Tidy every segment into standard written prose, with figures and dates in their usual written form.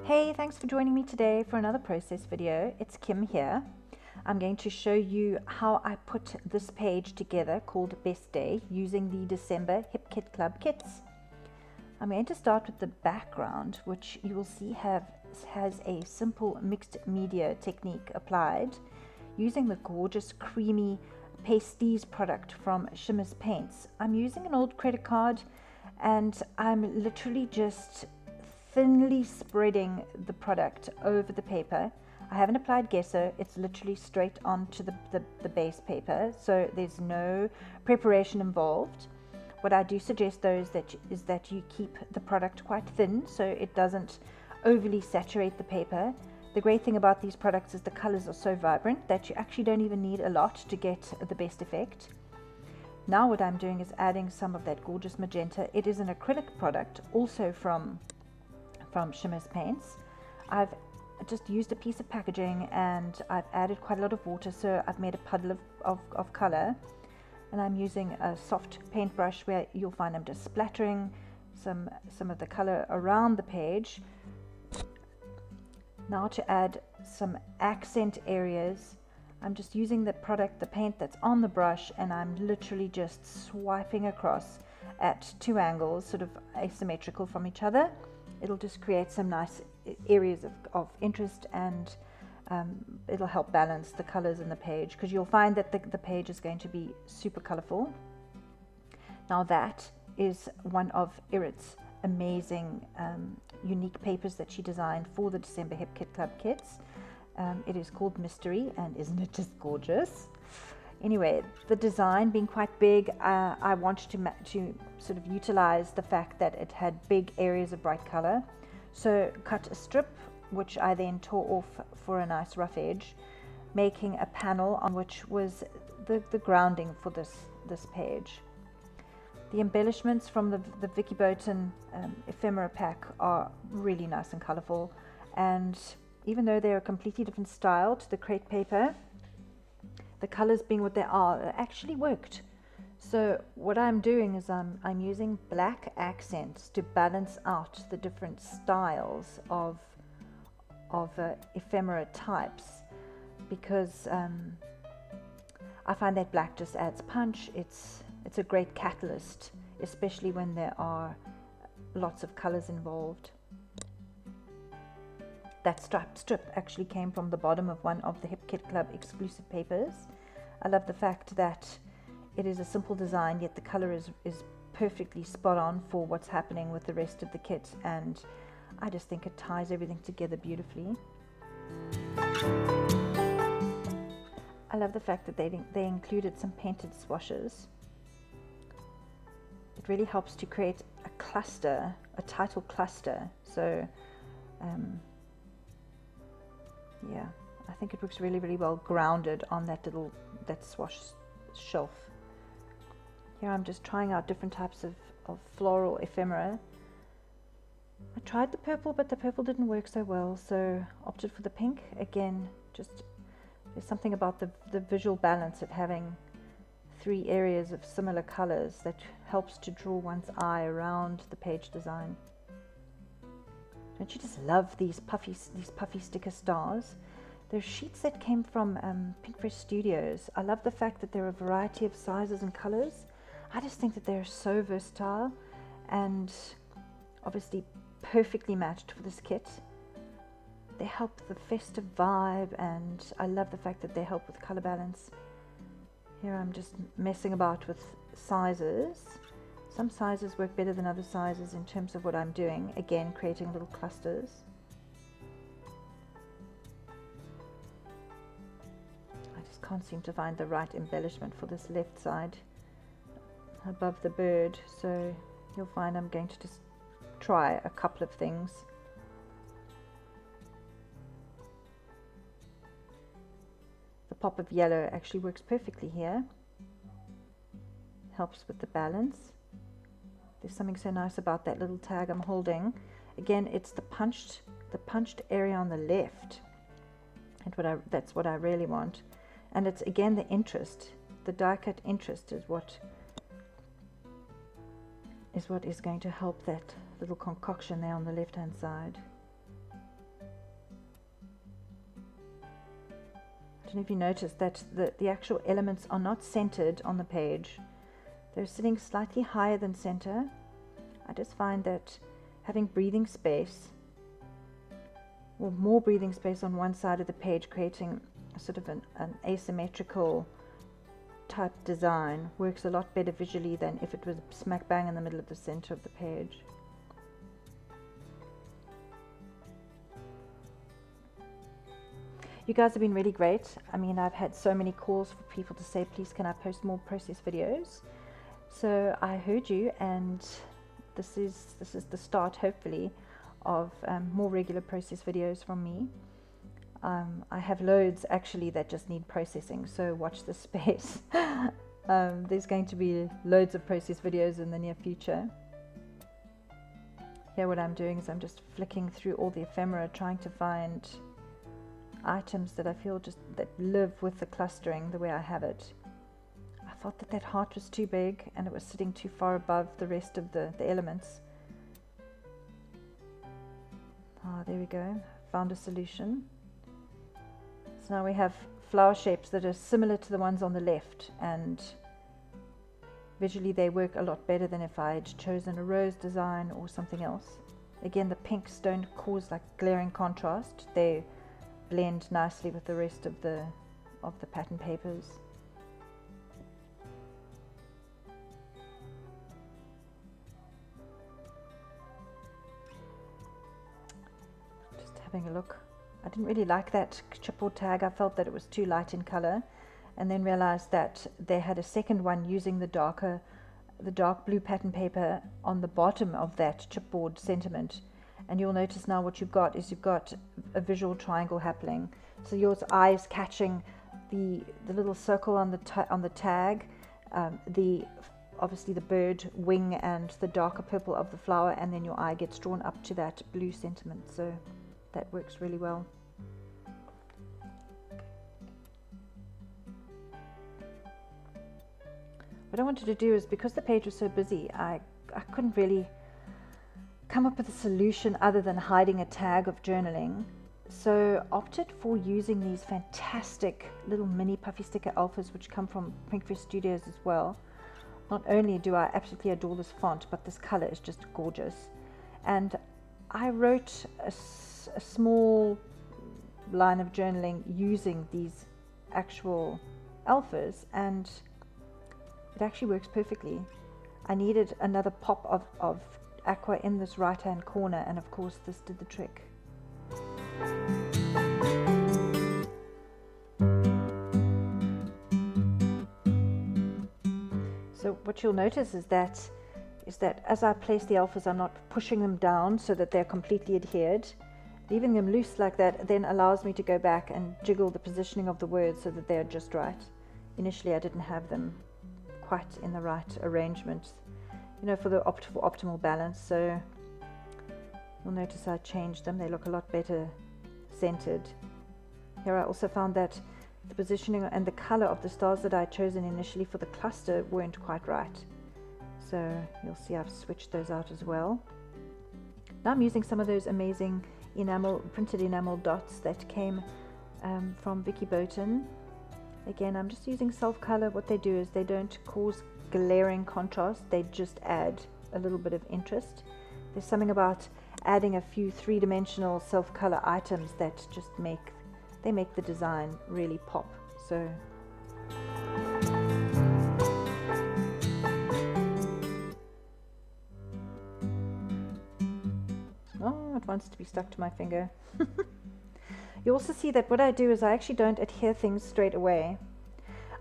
Hey, thanks for joining me today for another process video. It's Kim here. I'm going to show you how I put this page together called Best Day using the December Hip Kit Club kits. I'm going to start with the background, which you will see has a simple mixed media technique applied using the gorgeous creamy pasties product from Shimmerz Paints. I'm using an old credit card and I'm literally just thinly spreading the product over the paper. I haven't applied gesso, it's literally straight onto the base paper, so there's no preparation involved. What I do suggest though is that you keep the product quite thin so it doesn't overly saturate the paper. The great thing about these products is the colors are so vibrant that you actually don't even need a lot to get the best effect. Now what I'm doing is adding some of that gorgeous magenta. It is an acrylic product, also from Shimmerz Paints. I've just used a piece of packaging and I've added quite a lot of water, so I've made a puddle of color, and I'm using a soft paintbrush where you'll find I'm just splattering some of the color around the page. Now to add some accent areas, I'm just using the paint that's on the brush, and I'm literally just swiping across at two angles, sort of asymmetrical from each other. It'll just create some nice areas of interest, and it'll help balance the colors in the page, because you'll find that the page is going to be super colorful. Now that is one of Irit's amazing unique papers that she designed for the December Hip Kit Club kits. It is called Mystery, and isn't it just gorgeous? Anyway, the design being quite big, I wanted to sort of utilize the fact that it had big areas of bright color. So cut a strip, which I then tore off for a nice rough edge, making a panel on which was the grounding for this page. The embellishments from the Vicky Boughton ephemera pack are really nice and colorful, and even though they're a completely different style to the crepe paper, the colors being what they are actually worked. So what I'm doing is I'm using black accents to balance out the different styles of ephemera types, because I find that black just adds punch. It's a great catalyst, especially when there are lots of colors involved. That striped strip actually came from the bottom of one of the Hip Kit Club exclusive papers. I love the fact that it is a simple design, yet the color is perfectly spot on for what's happening with the rest of the kit, and I just think it ties everything together beautifully. I love the fact that they included some painted swashes. It really helps to create a cluster, a title cluster. So yeah, I think it looks really, really well grounded on that swash shelf. Here I'm just trying out different types of floral ephemera. I tried the purple, but the purple didn't work so well, so opted for the pink. Again, just there's something about the visual balance of having three areas of similar colors that helps to draw one's eye around the page design. Don't you just love these puffy sticker stars? They're sheets that came from Pinkfresh Studios. I love the fact that there are a variety of sizes and colors. I just think that they're so versatile and obviously perfectly matched for this kit. They help the festive vibe, and I love the fact that they help with color balance. Here I'm just messing about with sizes. Some sizes work better than other sizes in terms of what I'm doing. Again, creating little clusters. I just can't seem to find the right embellishment for this left side above the bird, so you'll find I'm going to just try a couple of things. The pop of yellow actually works perfectly here. Helps with the balance. There's something so nice about that little tag I'm holding. Again, it's the punched area on the left, and that's what I really want. And it's again the interest, the die cut interest is what is going to help that little concoction there on the left hand side. don't know if you noticed that the actual elements are not centered on the page. They're sitting slightly higher than center. I just find that having breathing space, or more breathing space on one side of the page, creating a sort of an asymmetrical type design, works a lot better visually than if it was smack bang in the middle of the center of the page. You guys have been really great. I mean, I've had so many calls for people to say, please can I post more process videos? So I heard you, and this is the start, hopefully, of more regular process videos from me. I have loads actually that just need processing, so watch this space. There's going to be loads of process videos in the near future. Here what I'm doing is I'm just flicking through all the ephemera, trying to find items that I feel just that live with the clustering the way I have it. I thought that heart was too big and it was sitting too far above the rest of the elements. Ah, there we go, found a solution. So now we have flower shapes that are similar to the ones on the left, and visually they work a lot better than if I had chosen a rose design or something else. Again, the pinks don't cause like glaring contrast, they blend nicely with the rest of the pattern papers. Just having a look. I didn't really like that chipboard tag. I felt that it was too light in color, and then realized that they had a second one using the dark blue pattern paper on the bottom of that chipboard sentiment. And you'll notice now what you've got is you've got a visual triangle happening. So your eye is catching the little circle on the tag, obviously the bird wing and the darker purple of the flower, and then your eye gets drawn up to that blue sentiment. So that works really well. What I wanted to do is, because the page was so busy, I couldn't really come up with a solution other than hiding a tag of journaling, so opted for using these fantastic little mini puffy sticker alphas, which come from Pinkfish Studios as well. Not only do I absolutely adore this font, but this color is just gorgeous. And I wrote a small line of journaling using these actual alphas, and it actually works perfectly. I needed another pop of aqua in this right hand corner, and of course this did the trick. So what you'll notice is that as I place the alphas, I'm not pushing them down so that they're completely adhered. Leaving them loose like that then allows me to go back and jiggle the positioning of the words so that they're just right. Initially I didn't have them quite in the right arrangement, you know, for optimal balance. So you'll notice I changed them. They look a lot better centered. Here I also found that the positioning and the color of the stars that I had chosen initially for the cluster weren't quite right. So you'll see I've switched those out as well. Now I'm using some of those amazing printed enamel dots that came from Vicky Boughton. Again, I'm just using self color. What they do is they don't cause glaring contrast, they just add a little bit of interest. There's something about adding a few three-dimensional self color items that just make the design really pop. So oh, it wants to be stuck to my finger. You also see that what I do is I actually don't adhere things straight away.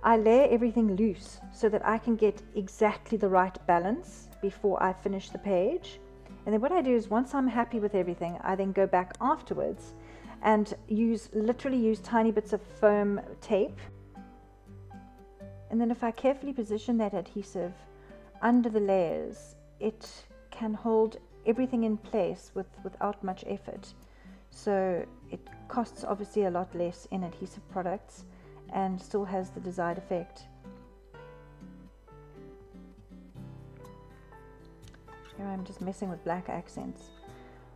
I layer everything loose so that I can get exactly the right balance before I finish the page. And then what I do is, once I'm happy with everything, I then go back afterwards and literally use tiny bits of foam tape. And then if I carefully position that adhesive under the layers, it can hold everything in place without much effort. So it costs obviously a lot less in adhesive products and still has the desired effect. Here I'm just messing with black accents.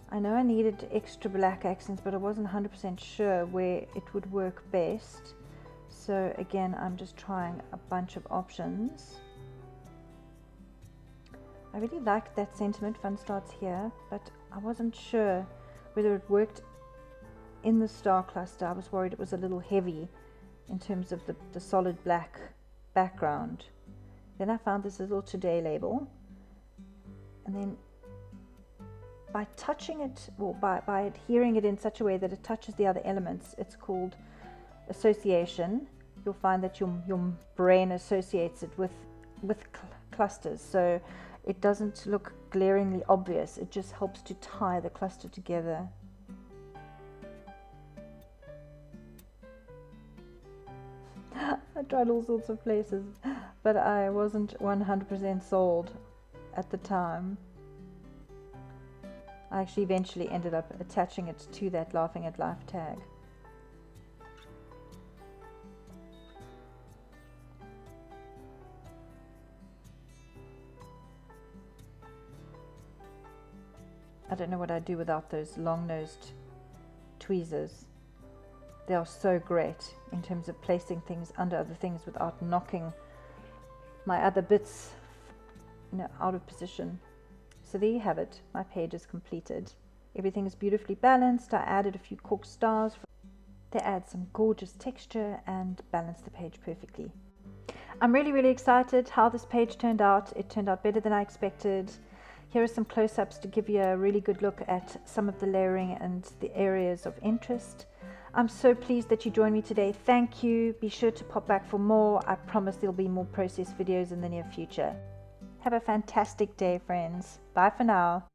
I know I needed extra black accents, but I wasn't 100% sure where it would work best. So again, I'm just trying a bunch of options. I really liked that sentiment, fun starts here, but I wasn't sure whether it worked in the star cluster. I was worried it was a little heavy in terms of the solid black background. Then I found this little today label, and then by touching it, or by adhering it in such a way that it touches the other elements, it's called association. You'll find that your brain associates it with clusters, so it doesn't look glaringly obvious. It just helps to tie the cluster together. I tried all sorts of places, but I wasn't 100% sold at the time. I actually eventually ended up attaching it to that Laughing at Life tag. I don't know what I'd do without those long-nosed tweezers. They are so great in terms of placing things under other things without knocking my other bits, out of position. So there you have it. My page is completed. Everything is beautifully balanced. I added a few cork stars. They add some gorgeous texture and balance the page perfectly. I'm really excited how this page turned out. It turned out better than I expected. Here are some close-ups to give you a really good look at some of the layering and the areas of interest. I'm so pleased that you joined me today. Thank you. Be sure to pop back for more. I promise there'll be more process videos in the near future. Have a fantastic day, friends. Bye for now.